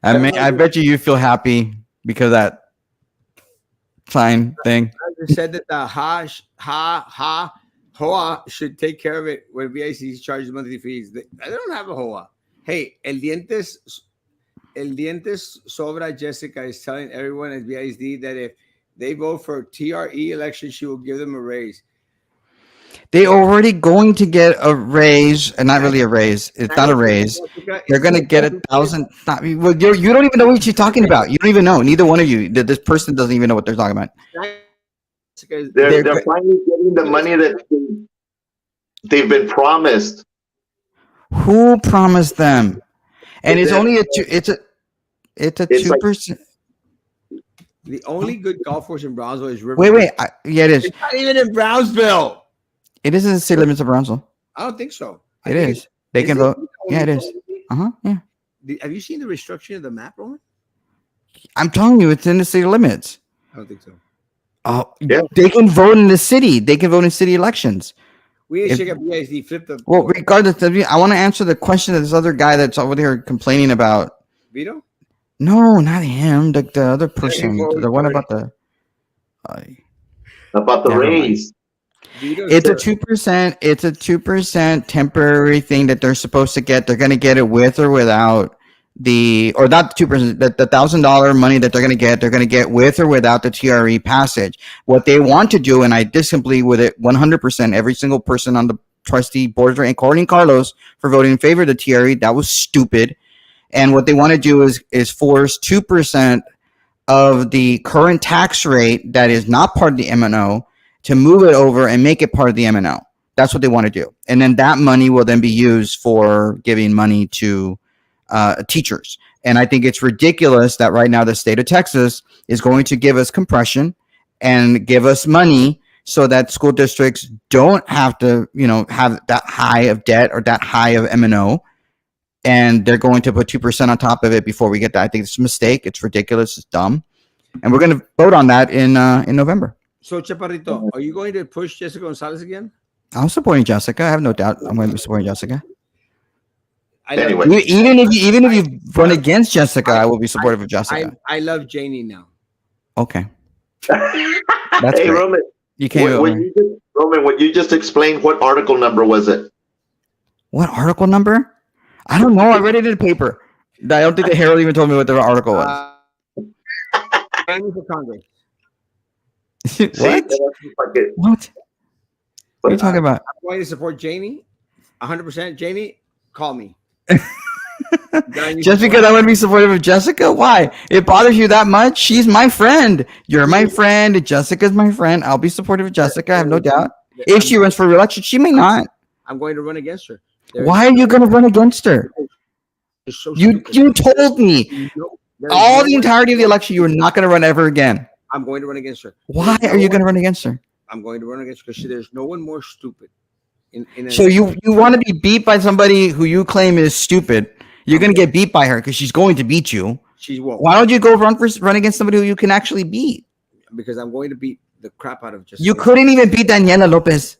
I bet you feel happy because of that sign thing. I just said that the HOA should take care of it when VIC charges monthly fees. They don't have a HOA. Hey, El Dientes Sobra Jessica is telling everyone at VISD that if they vote for TRE election, she will give them a raise. They already going to get a raise, and not really a raise. It's not a raise. They're going to get 1,000. Well, you don't even know what she's talking about. You don't even know. Neither one of you. This person doesn't even know what they're talking about. They're finally getting the money that they've been promised. Who promised them? and it's only it's a It's 2%. The only good golf course in Brownsville is River. Wait, yeah, it is. It's not even in Brownsville. It is in the city limits of Brownsville. I don't think so. It is. They can vote. Yeah, it is. Yeah. Have you seen the restructuring of the map, Roman? I'm telling you, it's in the city limits. I don't think so. Oh, Yeah. they can vote in the city. They can vote in city elections. We need If- to check up BISD. Flip the. Well, regardless, I want to answer the question of this other guy that's over there complaining about. Vito? No, not him. The other person. forward, The one forward. about the. about the Never mind. raise. Vito It's a said- 2%. It's a 2% temporary thing that they're supposed to get. They're going to get it with or without or not 2%. The $1,000 money that they're going to get. They're going to get with or without the TRE passage. What they want to do, and I disagree with it 100%. Every single person on the trustee board, including Carlos, for voting in favor of the TRE, that was stupid. And what they want to do is force 2% of the current tax rate that is not part of the M&O to move it over and make it part of the M&O. That's what they want to do. And then that money will then be used for giving money to teachers. And I think it's ridiculous that right now the state of Texas is going to give us compression and give us money so that school districts don't have to, have that high of debt or that high of M&O. And they're going to put 2% on top of it before we get that. I think it's a mistake. It's ridiculous. It's dumb. And we're going to vote on that in November. So, Chaparrito, are you going to push Jessica Gonzalez again? I'm supporting Jessica. I have no doubt. I'm going to be supporting Jessica. I love, Anyway. Even if you run against Jessica, I will be supportive of Jessica. I love Janie now. Okay, Hey, great. Roman, you can't. Roman, what you just explained, what article number was it? What article number? I don't know. I read it in the paper. I don't think the Herald even told me what the article was. Running for Congress. What? What? What are you talking about? I'm going to support Janie 100%. Janie, call me. Just because I want to be supportive of Jessica? Why? It bothers you that much? She's my friend. You're my friend. Jessica's my friend. I'll be supportive of Jessica. I have no doubt. If she runs for re-election, she may not. I'm going to run against her. Why are you going to run against her? It's so You stupid. told me There's all no the way- entirety of the election you were not going to run ever again. I'm going to run against her. Why are you going to run against her? I'm going to run against her because there's no one more stupid. So you want to be beat by somebody who you claim is stupid. You're going to get beat by her because she's going to beat you. She's woke. Why don't you go run against somebody who you can actually beat? Because I'm going to beat the crap out of Jessica. You couldn't even beat Daniela Lopez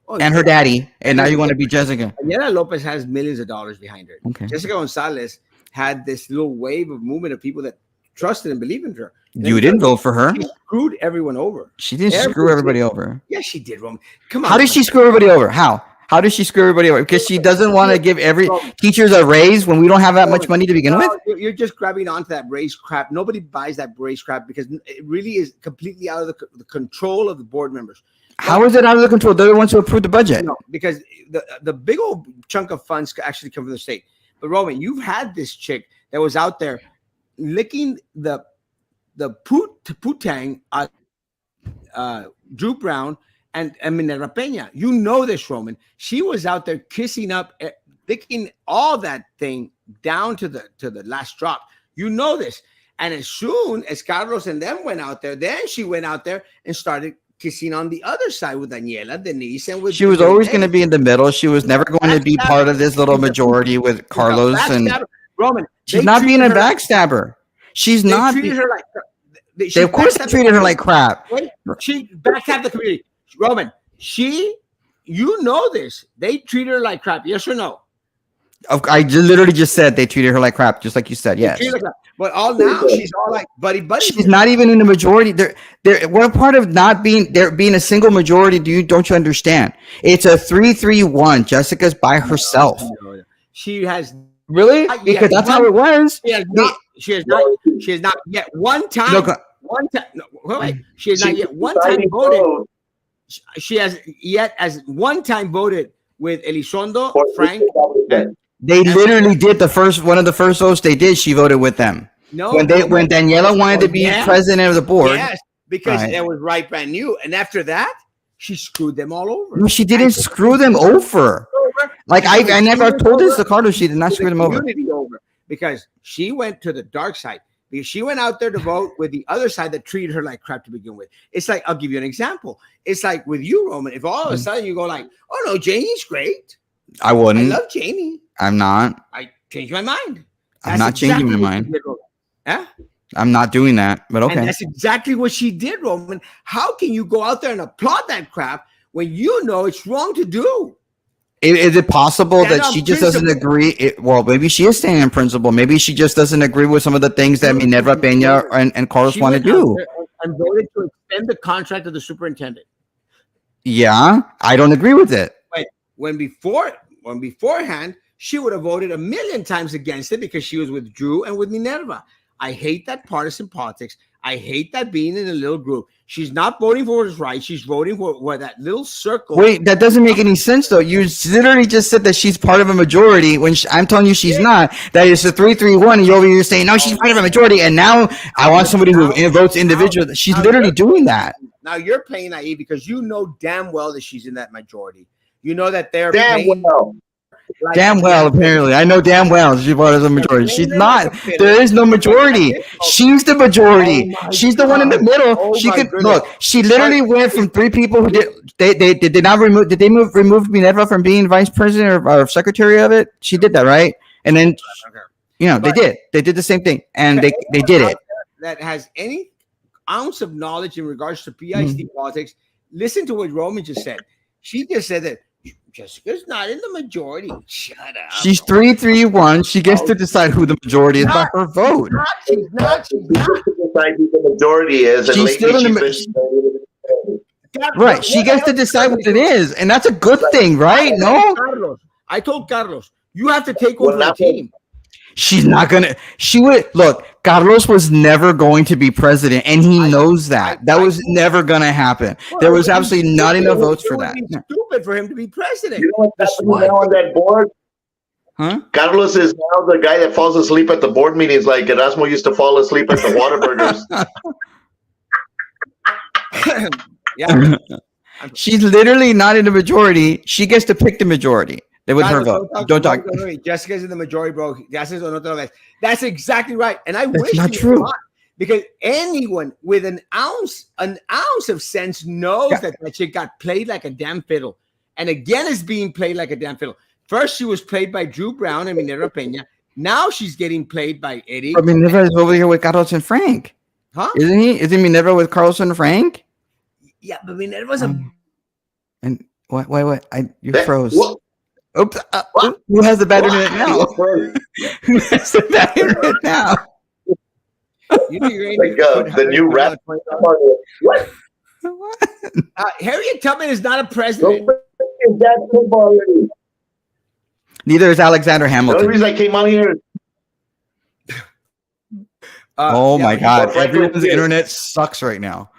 Oh, and her daddy, and now you want to beat Jessica. Daniela Lopez has millions of dollars behind her. Okay. Jessica Gonzalez had this little wave of movement of people that trusted and believed in her. You didn't vote for her. She screwed everyone over. She didn't screw everybody over. Yes, she did, Roman. Come on. How did she screw everybody over? How? How does she screw everybody over? Because she doesn't want to give every teachers a raise when we don't have that much money to begin with. You're just grabbing onto that race crap. Nobody buys that race crap because it really is completely out of the control of the board members. How is it out of the control? They're the ones who approved the budget. No, because the big old chunk of funds actually come from the state. But Roman, you've had this chick that was out there licking the putang Drew Brown and Minera Peña. You know this, Roman. She was out there kissing up, licking all that thing down to the last drop. You know this. And as soon as Carlos and them went out there, then she went out there and started kissing on the other side with Daniela, Denise, and with. She was always going to be in the middle. She was never going to be part of this little majority with Carlos and Roman. she's not being a backstabber. She's not. Treated her like. They, of course, they treated her like crap. She backstabbed the community. Roman, you know this. They treated her like crap. Yes or no? I literally just said they treated her like crap, just like you said. Yes. Like but all now she's all like buddy. She's not even in the majority. What part of not being there being a single majority don't you understand? It's a 3-3-1. Jessica's by herself. No. She has really because that's how it was. She has not yet one time. She has not yet one time voted. She has yet as one time voted with Elizondo, Frank. They literally did one of the first votes they did. She voted with them. No, when Daniela wanted to be president of the board. Yes, because that was right brand new. And after that, she screwed them all over. No, she didn't screw them over. Like I never told this to Carlos. She did not screw them over. because she went to the dark side. Because she went out there to vote with the other side that treated her like crap to begin with. It's like, I'll give you an example. It's like with you, Roman. If all of a sudden you go like, oh no, Janie's great. I I wouldn't. love Janie. I'm not. I changed my mind. I'm not changing my what mind. she did, Roman. Huh? I'm not doing that. But And okay. that's exactly what she did, Roman. How can you go out there and applaud that crap when you know it's wrong to do? Is it possible Stand that on she just doesn't principle. agree? Well, maybe she is standing in principle. Maybe she just doesn't agree with some of the things that Minerva Peña and Carlos She want to went out do. there and voted to extend the contract of the superintendent. Yeah, I don't agree with it. When beforehand, she would have voted a million times against it because she was with Drew and with Minerva. I hate that partisan politics. I hate that being in a little group. She's not voting for what is right. She's voting for that little circle. Wait, that doesn't make any sense though. You literally just said that she's part of a majority when I'm telling you she's not. That is a 3-3-1, and you're over here saying no, she's part of a majority, and now I want somebody who votes individual. She's literally doing that. Now you're playing naive because you know damn well that she's in that majority. You know that they're Damn paying well. like Damn well, apparently. I know damn well she's part of the majority. She's not. There is no majority. She's the majority. Oh my She's the one in the God. middle. Oh She my could goodness. look. She literally went from 3 people who did not remove. Did they remove Minerva from being vice president or secretary of it? She did that, right? And then they did. They did the same thing, and they did it. That has any ounce of knowledge in regards to PIC politics. Listen to what Roman just said. She just said that Jessica's not in the majority. Shut up. She's 3-3-1. She gets to decide who the majority is by her vote. She's not. Decide who the majority is, and She's lately still in the she's been- Right. She gets to decide what it is, and that's a good thing, right? No, I told Carlos, you have to take over the team. she's not gonna. She would look. Carlos was never going to be president, and he knows that. That was never gonna happen. There was absolutely not enough votes for that. It would be stupid for him to be president. You know what's happening now on that board? Huh? Carlos is now the guy that falls asleep at the board meetings, like Erasmo used to fall asleep at the Whataburgers. Yeah. She's literally not in the majority. She gets to pick the majority. With her vote. Don't talk. Jessica's in the majority, bro. That's exactly right. And I wish not you true. were, because anyone with an ounce of sense knows that shit got played like a damn fiddle. And again, it's being played like a damn fiddle. First, she was played by Drew Brown and Minerva Peña. Now she's getting played by Eddie. But Minerva is over here with Carlos and Frank. Huh? Isn't he? Isn't Minerva with Carlos and Frank? Yeah, but Minerva's a... And what? You That- froze. what? Oops. Who has the bad internet now? Who has the bad internet now? You know, you're Like the new rap. What? Harriet Tubman is not a president. Is that football already? Neither is Alexander The only Hamilton. reason I came out here is Oh my God. but Frank Everyone's Lucas- internet sucks right now.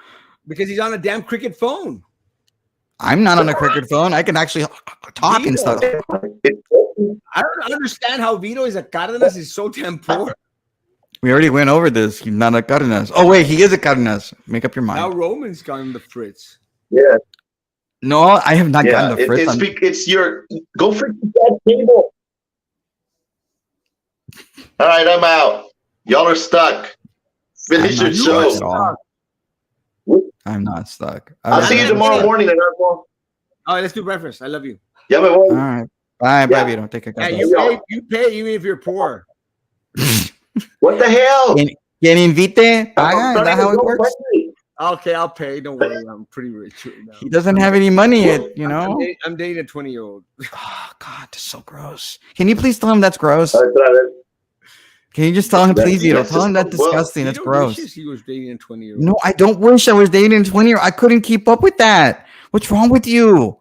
Because he's on a damn cricket phone. I'm not on a cricket phone. I can actually talk and stuff. I don't understand how Vito is a Cárdenas is so damn poor. We already went over this. He's not a Cárdenas. Oh, wait. He is a Cárdenas. Make up your Now mind. Roman's gotten the fritz. Yeah, No, I have not yeah. gotten the first time. It's your go for that table. All right, I'm out. Y'all are stuck. Finish I'm your not stuck at show. all. I'm not stuck. I'll see you tomorrow morning. All right, let's do breakfast. I love you. Yeah, but All right. Bye, Yeah. Vito. Take a Yeah, couple. you pay even if you're poor. what the hell? Quien invite, paga. Is that how it works? Okay, I'll pay. Don't worry, I'm pretty rich right now. He doesn't have any money yet, you know? I'm dating a 20-year-old. Oh, God, that's so gross. Can you please tell him that's gross? All right, Can you just tell him, please, Vito? That's Tell him just- that's well, disgusting. That's Vito gross. wishes he was dating a 20-year-old. No, I don't wish I was dating a 20-year. I couldn't keep up with that. What's wrong with you?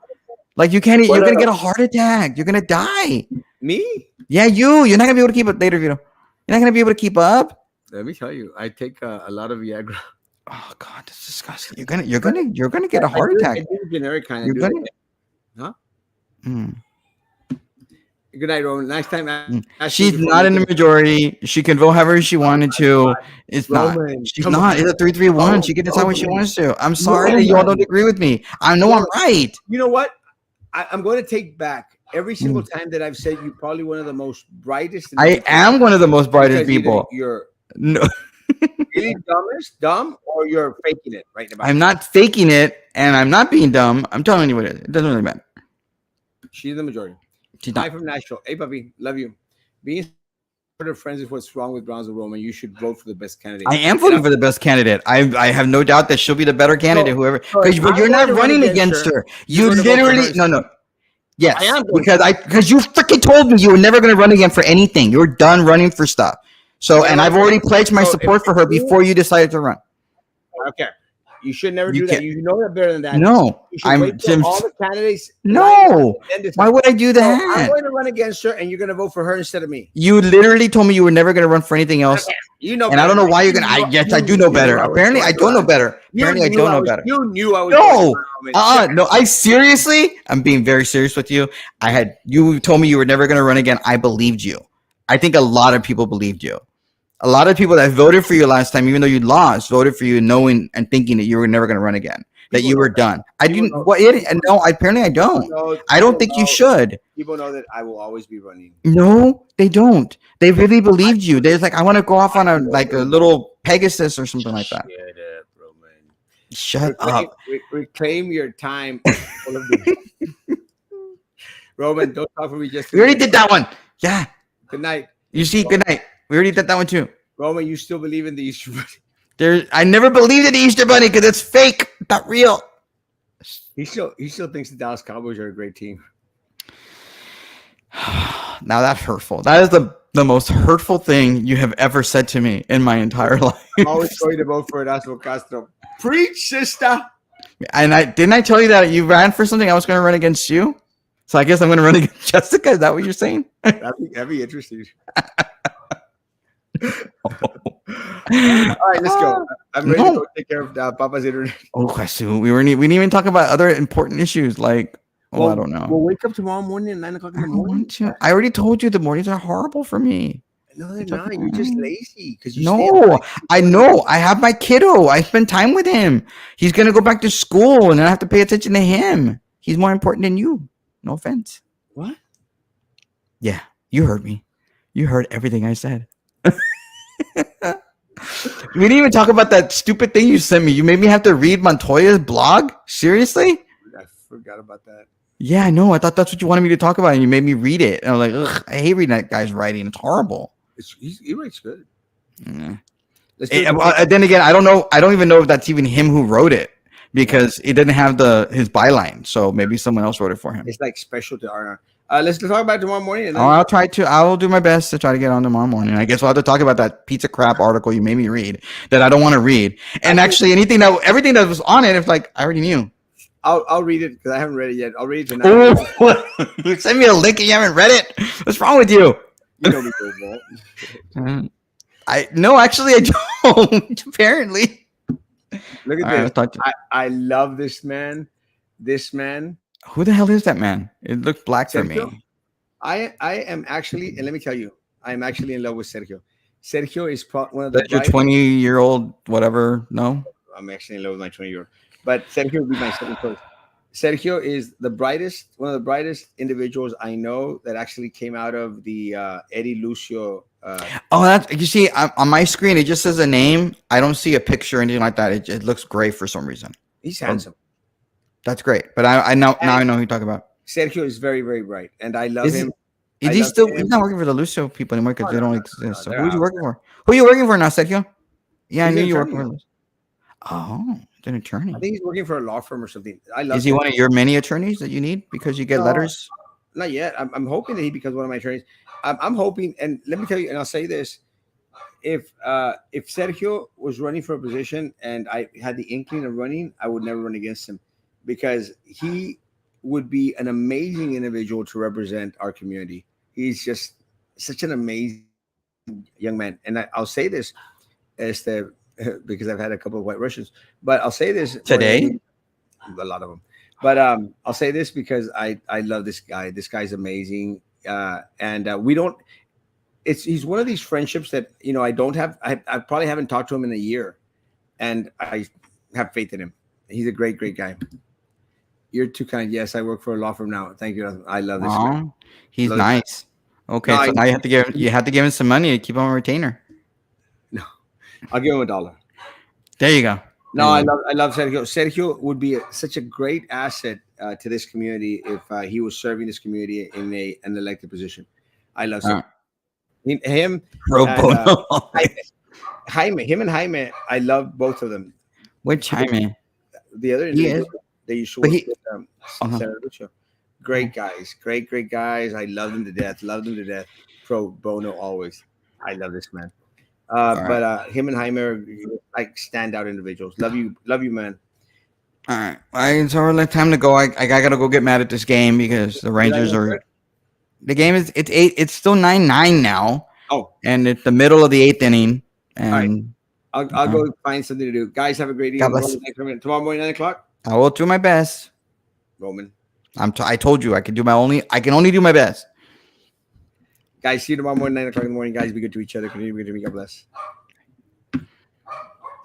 Like, you can't, you're What going to up? get a heart attack. You're going to die. Me? Yeah, you're not going to be able to keep up later, Vito. You're not going to be able to keep up. Let me tell you, I take a lot of Viagra. Oh, God, that's disgusting. You're gonna get a heart attack. I do generic kind You're of. gonna. Huh? Mm. Good night, Roman. Next time. She's not in the majority. She can vote however she wanted to. It's not. Roman, She's come not. on. It's a 3-3-1. She can decide what she Roman. wants to. I'm sorry that you all don't agree with me. I know I'm right. You know what? I'm going to take back. every single time that I've said you're probably one of the most brightest. I am one of the most brightest because either people. You're No, really dumb, or you're faking it right now. I'm not faking it, and I'm not being dumb. I'm telling you what it is. It doesn't really matter. She's the majority. She's Hi not. from Nashville. Hey, puppy, love you. Being sort of friends is what's wrong with Brownsville Roman. You should vote for the best candidate. I am voting for the best candidate. I have no doubt that she'll be the better candidate. Whoever, because I'm you're not going to run running against against her. her. You're You going to vote for literally her. no. Yes, I am going because you freaking told me you were never going to run again for anything. You're done running for stuff. So, Yeah, and I've already pledged my so support if for her you- before you decided to run. Okay. You should never You do that. can't- You know that better than that. No, You should I'm wait till all the candidates. No. line up and then decide. Why would I do So I'm that? going to run against her, and you're going to vote for her instead of me. You literally told me you were never going to run for anything else. You know, And I don't know better. why you're gonna. Yes, I do know better. Apparently, I don't know better. Apparently, I don't know better. You knew I was. No, no. I seriously, I'm being very serious with you. You told me you were never gonna run again. I believed you. I think a lot of people believed you. A lot of people that voted for you last time, even though you lost, voted for you knowing and thinking that you were never gonna run again. That you were done. I didn't. What? No. Apparently, I don't. I don't think you should. People know that I will always be running. No, they don't. They really believed you. They're like, I want to go off on a little Pegasus or something like that. Shut up, Roman. Shut up. Reclaim your time. Roman, don't talk for me. Just We already did that one. Yeah. Good night. You see, good night. We already did that one too. Roman, you still believe in the Easter Bunny? I never believed in the Easter Bunny because it's fake, not real. He still thinks the Dallas Cowboys are a great team. Now that's hurtful. That is the most hurtful thing you have ever said to me in my entire life. I'm always going to vote for Erasmo Castro. Preach, sister. And didn't I tell you that you ran for something? I was going to run against you. So I guess I'm going to run against Jessica. Is that what you're saying? That'd be interesting. All right, let's go. I'm ready to go take care of Papa's internet. Oh, Kwasu. We didn't even talk about other important issues like, I don't know. We'll wake up tomorrow morning at 9 o'clock in the morning. I already told you the mornings are horrible for me. No, they're not. You're just lazy because you. No, I know. I have my kiddo. I spend time with him. He's gonna go back to school, and I have to pay attention to him. He's more important than you. No offense. What? Yeah, you heard me. You heard everything I said. We didn't even talk about that stupid thing you sent me. You made me have to read Montoya's blog. Seriously? I forgot about that. Yeah, I know. I thought that's what you wanted me to talk about, and you made me read it. And I was like, ugh, I hate reading that guy's writing. It's horrible. He writes good. Yeah. Then again, I don't know. I don't even know if that's even him who wrote it because it didn't have his byline. So maybe someone else wrote it for him. It's like special to R. Let's talk about it tomorrow morning. And then I'll do my best to try to get on tomorrow morning. I guess we'll have to talk about that pizza crap article you made me read that I don't want to read. And actually, everything that was on it, it's like I already knew. I'll read it because I haven't read it yet. I'll read it tonight. Oh, send me a link and you haven't read it. What's wrong with you? You know me so well. No, actually, I don't. Apparently. Look at this. I love this man. This man. Who the hell is that man? It looks black for Sergio? me. I am actually, and let me tell you, I'm actually in love with Sergio. Sergio is one of the. That's your 20-year-old, whatever. No, I'm actually in love with my 20-year-old, but Sergio would be my second choice. Sergio is one of the brightest individuals I know that actually came out of the Eddie Lucio. You see on my screen it just says a name. I don't see a picture or anything like that. It looks gray for some reason. He's handsome. That's great, but I know now I know who you're talking about. Sergio is very, very bright, and I love him. Is he still? He's not working for the Lucio people anymore because they don't exist. So who's he working for? Who are you working for now, Sergio? Yeah, I knew you were working for Lucio. Oh, it's an attorney. I think he's working for a law firm or something. I love. Is he one of your many attorneys that you need because you get letters? Not yet. I'm hoping that he becomes one of my attorneys. I'm hoping, and let me tell you, and I'll say this: if Sergio was running for a position and I had the inkling of running, I would never run against him because he would be an amazing individual to represent our community. He's just such an amazing young man, and I'll say this because I've had a couple of White Russians, but I'll say this today. A lot of them, but I'll say this because I love this guy. This guy's amazing. And we don't. He's one of these friendships that I don't have. I probably haven't talked to him in a year, and I have faith in him. He's a great, great guy. You're too kind. Yes, I work for a law firm now. Thank you. I love this. Oh, he's Love this man. nice. Okay, No, so now you have to give him some money to keep him on retainer. No, I'll give him $1. There you go. No, There you go. I love Sergio. Sergio would be such a great asset to this community if he was serving this community in an elected position. I love Sergio. Him, Pro and, bono. Him and Jaime. I love both of them. Which Jaime? The other He individual, is. they used to But work he- with Uh-huh. Senator Lucio. Great guys, great guys. I love them to death. Love them to death. Pro bono always. I love this man. right. But him and Jaime are like standout individuals. Love you, man. All right. It's already time to go. I gotta go get mad at this game because the Rangers go are. first? The game is it's 8. It's still 9-9 now, Oh, and it's the middle of the 8th inning. And I'll go find something to do. Guys, have a great God evening. bless. Tomorrow morning, 9:00. I will do my best. Roman. I told you I can only do my best. Guys, see you tomorrow morning, 9:00 in the morning. Guys, be good to each other. Continue to be good to me. God bless.